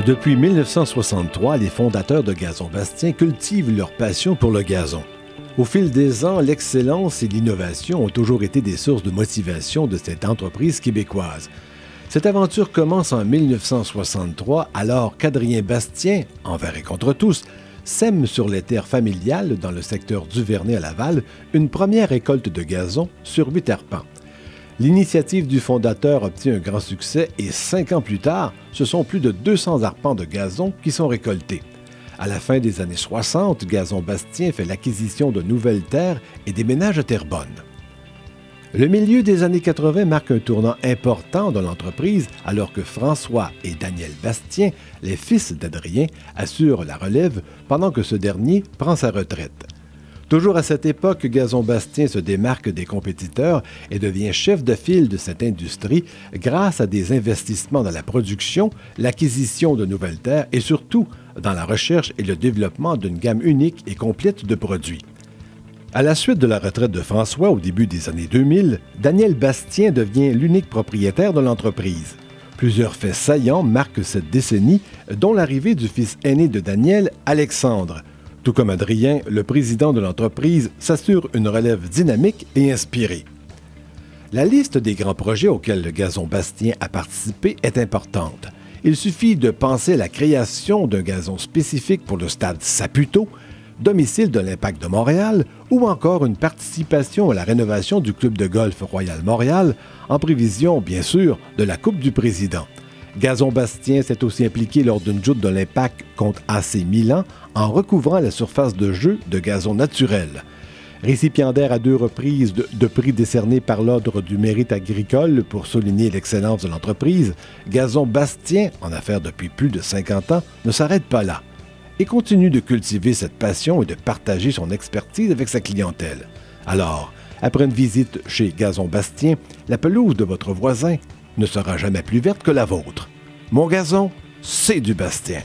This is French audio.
Depuis 1963, les fondateurs de Gazon Bastien cultivent leur passion pour le gazon. Au fil des ans, l'excellence et l'innovation ont toujours été des sources de motivation de cette entreprise québécoise. Cette aventure commence en 1963, alors qu'Adrien Bastien, envers et contre tous, sème sur les terres familiales, dans le secteur du Vernet à Laval, une première récolte de gazon sur 8 arpents. L'initiative du fondateur obtient un grand succès et 5 ans plus tard, ce sont plus de 200 arpents de gazon qui sont récoltés. À la fin des années 60, Gazon Bastien fait l'acquisition de nouvelles terres et déménage à Terrebonne. Le milieu des années 80 marque un tournant important dans l'entreprise alors que François et Daniel Bastien, les fils d'Adrien, assurent la relève pendant que ce dernier prend sa retraite. Toujours à cette époque, Gazon Bastien se démarque des compétiteurs et devient chef de file de cette industrie grâce à des investissements dans la production, l'acquisition de nouvelles terres et surtout dans la recherche et le développement d'une gamme unique et complète de produits. À la suite de la retraite de François au début des années 2000, Daniel Bastien devient l'unique propriétaire de l'entreprise. Plusieurs faits saillants marquent cette décennie, dont l'arrivée du fils aîné de Daniel, Alexandre. Tout comme Adrien, le président de l'entreprise s'assure une relève dynamique et inspirée. La liste des grands projets auxquels le Gazon Bastien a participé est importante. Il suffit de penser à la création d'un gazon spécifique pour le stade Saputo, domicile de l'Impact de Montréal, ou encore une participation à la rénovation du club de golf Royal Montréal, en prévision, bien sûr, de la Coupe du Président. Gazon Bastien s'est aussi impliqué lors d'une joute de l'Impact contre AC Milan en recouvrant la surface de jeu de gazon naturel. Récipiendaire à 2 reprises de prix décernés par l'Ordre du mérite agricole pour souligner l'excellence de l'entreprise, Gazon Bastien, en affaires depuis plus de 50 ans, ne s'arrête pas là et continue de cultiver cette passion et de partager son expertise avec sa clientèle. Alors, après une visite chez Gazon Bastien, la pelouse de votre voisin ne sera jamais plus verte que la vôtre. Mon gazon, c'est du Bastien.